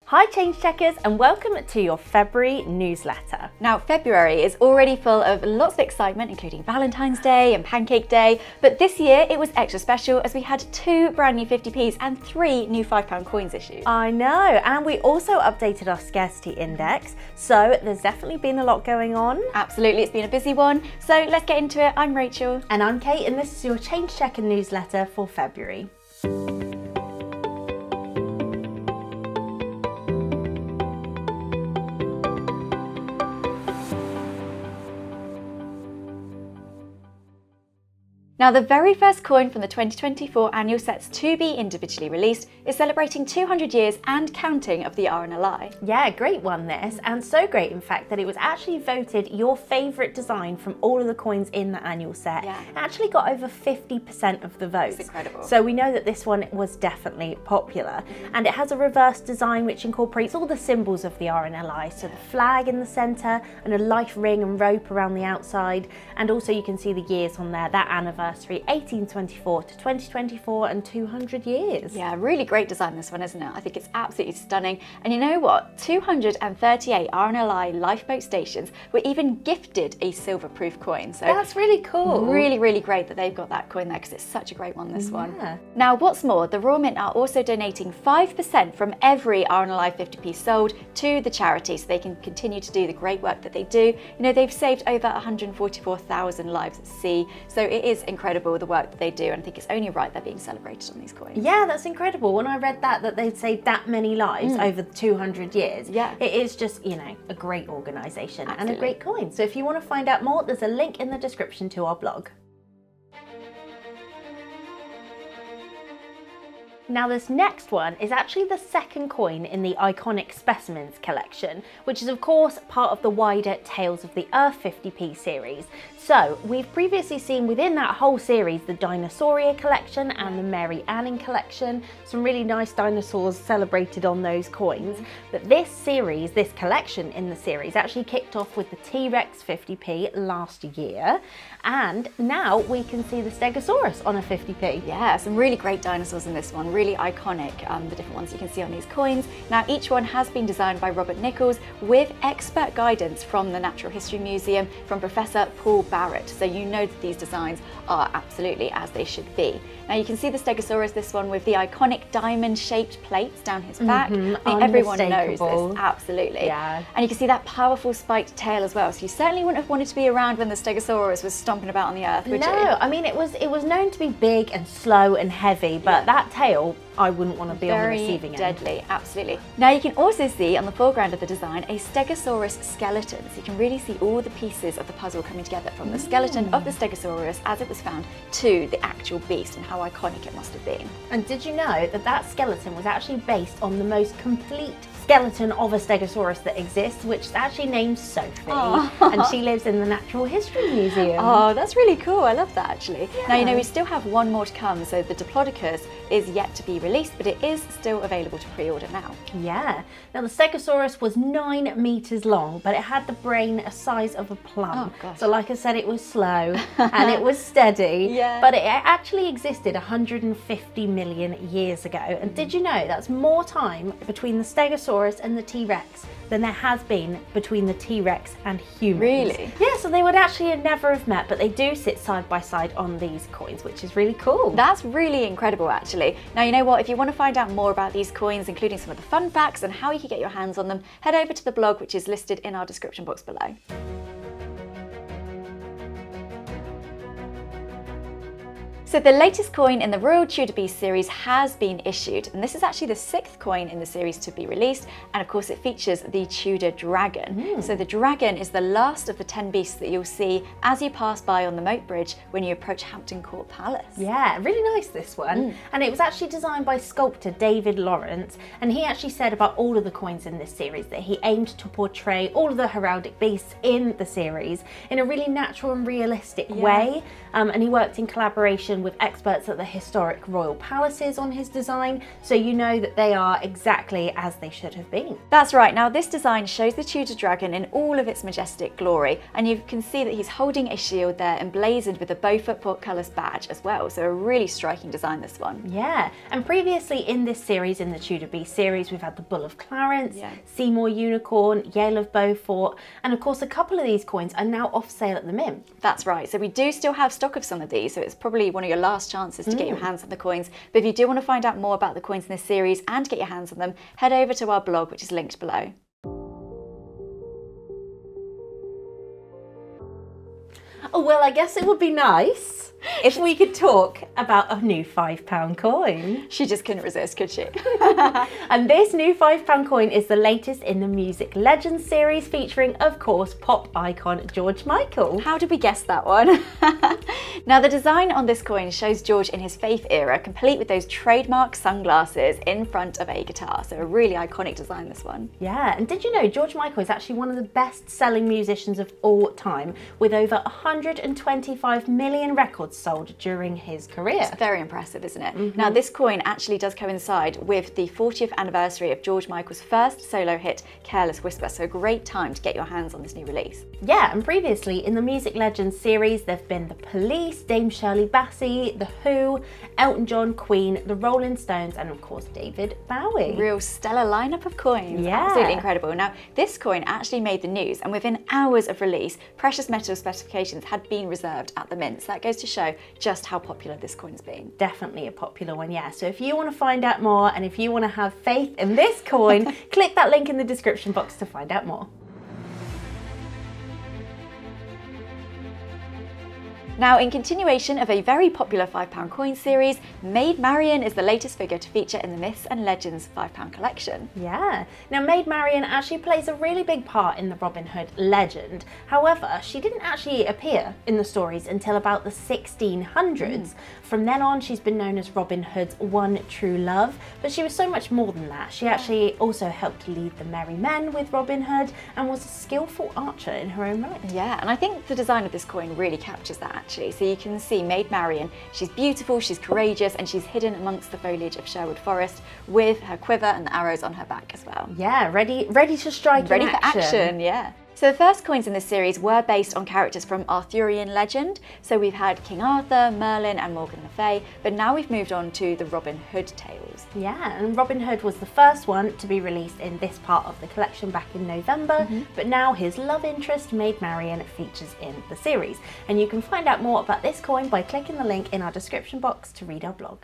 Hi Change Checkers, and welcome to your February newsletter. Now February is already full of lots of excitement, including Valentine's Day and Pancake Day, but this year it was extra special as we had 2 brand new 50p's and 3 new £5 coins issued. I know, and we also updated our Scarcity Index, so there's definitely been a lot going on. Absolutely, it's been a busy one, so let's get into it. I'm Rachel. And I'm Kate, and this is your Change Checker newsletter for February. Now the very first coin from the 2024 annual sets to be individually released is celebrating 200 years and counting of the RNLI. Yeah, great one this, and so great in fact that it was actually voted your favourite design from all of the coins in the annual set. Yeah. It actually got over 50% of the votes. That's incredible. So we know that this one was definitely popular. And it has a reverse design which incorporates all the symbols of the RNLI, so the flag in the centre and a life ring and rope around the outside, and also you can see the years on there, that anniversary 1824 to 2024 and 200 years. Yeah, really great design this one, isn't it? I think it's absolutely stunning. And you know what? 238 RNLI lifeboat stations were even gifted a silver-proof coin. So that's really cool. Really, really great that they've got that coin there because it's such a great one, this one. Yeah. Now, what's more, the Royal Mint are also donating 5% from every RNLI 50p sold to the charity so they can continue to do the great work that they do. You know, they've saved over 144,000 lives at sea, so it is incredible the work that they do, and I think it's only right they're being celebrated on these coins. Yeah, that's incredible. When I read that they'd saved that many lives over 200 years, yeah, it is just, you know, a great organisation and a Absolutely. great coin. So if you want to find out more, there's a link in the description to our blog. Now this next one is actually the second coin in the Iconic Specimens collection, which is of course part of the wider Tales of the Earth 50p series. So we've previously seen within that whole series the Dinosauria collection and the Mary Anning collection, some really nice dinosaurs celebrated on those coins. But this series, this collection in the series actually kicked off with the T-Rex 50p last year, and now we can see the Stegosaurus on a 50p. Yeah, some really great dinosaurs in this one, really iconic, the different ones you can see on these coins. Now each one has been designed by Robert Nichols with expert guidance from the Natural History Museum from Professor Paul Barrett, so you know that these designs are absolutely as they should be. Now you can see the Stegosaurus, this one with the iconic diamond-shaped plates down his back. I think everyone knows this, absolutely. Yeah. And you can see that powerful spiked tail as well, so you certainly wouldn't have wanted to be around when the Stegosaurus was stomping about on the earth, would you? No, I mean it was known to be big and slow and heavy, but that tail, I wouldn't want to be on the receiving end. Very deadly, absolutely. Now you can also see on the foreground of the design a Stegosaurus skeleton, so you can really see all the pieces of the puzzle coming together from the skeleton of the Stegosaurus as it was found to the actual beast, and how iconic it must have been. And did you know that that skeleton was actually based on the most complete skeleton of a Stegosaurus that exists, which is actually named Sophie, and she lives in the Natural History Museum. Oh, that's really cool. I love that actually. Yeah. Now you know we still have one more to come, so the Diplodocus is yet to be released, but it is still available to pre-order now. Yeah. Now the Stegosaurus was 9 meters long, but it had the brain a size of a plum. Oh, gosh. So like I said, it was slow and it was steady. Yeah. But it actually existed 150 million years ago. And did you know that's more time between the Stegosaurus and the T-Rex than there has been between the T-Rex and humans? Really? Yeah, so they would actually never have met, but they do sit side by side on these coins, which is really cool. That's really incredible actually. Now you know what, if you want to find out more about these coins, including some of the fun facts and how you can get your hands on them, head over to the blog which is listed in our description box below. So the latest coin in the Royal Chuda Beast series has been issued, and this is actually the 6th coin in the series to be released, and of course it features the Chuda Dragon. So the dragon is the last of the 10 beasts that you'll see as you pass by on the Moat Bridge when you approach Hampton Court Palace. Yeah, really nice this one. And it was actually designed by sculptor David Lawrence, and he actually said about all of the coins in this series that he aimed to portray all of the heraldic beasts in the series in a really natural and realistic way, and he worked in collaboration with experts at the historic royal palaces on his design, so you know that they are exactly as they should have been. That's right. Now this design shows the Chuda Dragon in all of its majestic glory, and you can see that he's holding a shield there emblazoned with a Beaufort portcullis badge as well, so a really striking design, this one. Yeah, and previously in this series, in the Tudor B series, we've had the Bull of Clarence, Seymour Unicorn, Yale of Beaufort, and of course a couple of these coins are now off sale at the Mint. That's right, so we do still have stock of some of these, so it's probably one of your last chances to get your hands on the coins. But if you do want to find out more about the coins in this series and get your hands on them, head over to our blog, which is linked below. Oh, well, I guess it would be nice if we could talk about a new £5 coin. She just couldn't resist, could she? And this new £5 coin is the latest in the Music Legends series, featuring, of course, pop icon George Michael. How did we guess that one? Now, the design on this coin shows George in his Faith era, complete with those trademark sunglasses in front of a guitar. So a really iconic design, this one. Yeah, and did you know George Michael is actually one of the best-selling musicians of all time, with over 125 million records sold during his career. It's very impressive, isn't it? Now, this coin actually does coincide with the 40th anniversary of George Michael's first solo hit, Careless Whisper, so a great time to get your hands on this new release. Yeah, and previously in the Music Legends series, there've been the Police, Dame Shirley Bassey, The Who, Elton John, Queen, the Rolling Stones, and of course David Bowie. Real stellar lineup of coins. Yeah. Absolutely incredible. Now, this coin actually made the news, and within hours of release, precious metal specifications had been reserved at the Mint. So that goes to show just how popular this coin's been. Definitely a popular one, yeah. So if you want to find out more and if you want to have faith in this coin, click that link in the description box to find out more. Now, in continuation of a very popular £5 coin series, Maid Marian is the latest figure to feature in the Myths and Legends £5 collection. Yeah. Now, Maid Marian actually plays a really big part in the Robin Hood legend. However, she didn't actually appear in the stories until about the 1600s. From then on, she's been known as Robin Hood's one true love, but she was so much more than that. She actually also helped lead the Merry Men with Robin Hood and was a skillful archer in her own right. Yeah, and I think the design of this coin really captures that actually. So you can see Maid Marian, she's beautiful, she's courageous, and she's hidden amongst the foliage of Sherwood Forest with her quiver and the arrows on her back as well. Yeah, ready to strike. Ready for action, yeah. So the first coins in this series were based on characters from Arthurian legend. So we've had King Arthur, Merlin and Morgan Le Fay, but now we've moved on to the Robin Hood tales. Yeah, and Robin Hood was the first one to be released in this part of the collection back in November, but now his love interest, Maid Marian, features in the series. And you can find out more about this coin by clicking the link in our description box to read our blog.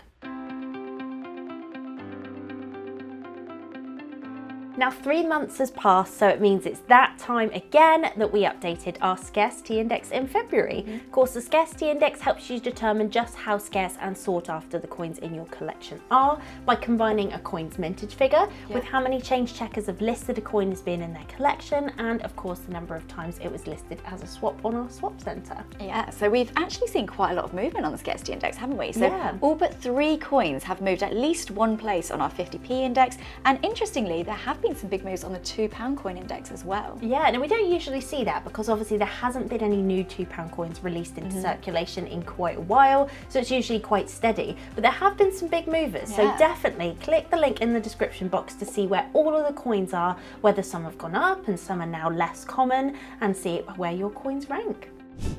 Now 3 months has passed, so it means it's that time again that we updated our Scarcity Index in February. Of course, the Scarcity Index helps you determine just how scarce and sought after the coins in your collection are by combining a coin's mintage figure with how many change checkers have listed a coin as being in their collection, and of course the number of times it was listed as a swap on our swap centre. Yeah, so we've actually seen quite a lot of movement on the Scarcity Index, haven't we? So all but 3 coins have moved at least 1 place on our 50p index, and interestingly there have been some big moves on the £2 coin index as well. Yeah, and we don't usually see that because obviously there hasn't been any new £2 coins released into circulation in quite a while, so it's usually quite steady. But there have been some big movers, so definitely click the link in the description box to see where all of the coins are, whether some have gone up and some are now less common, and see where your coins rank.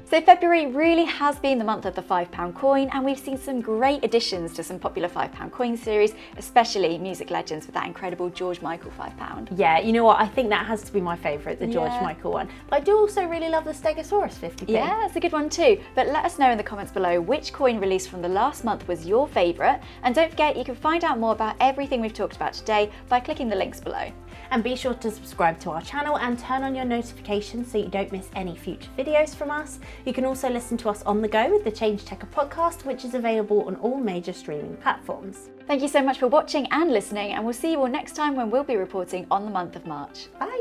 So February really has been the month of the £5 coin, and we've seen some great additions to some popular £5 coin series, especially Music Legends with that incredible George Michael £5. Yeah, you know what, I think that has to be my favourite, the George Michael one. But I do also really love the Stegosaurus 50p. Yeah, it's a good one too. But let us know in the comments below which coin released from the last month was your favourite. And don't forget, you can find out more about everything we've talked about today by clicking the links below. And be sure to subscribe to our channel and turn on your notifications so you don't miss any future videos from us. You can also listen to us on the go with the Change Checker podcast, which is available on all major streaming platforms. Thank you so much for watching and listening, and we'll see you all next time when we'll be reporting on the month of March. Bye!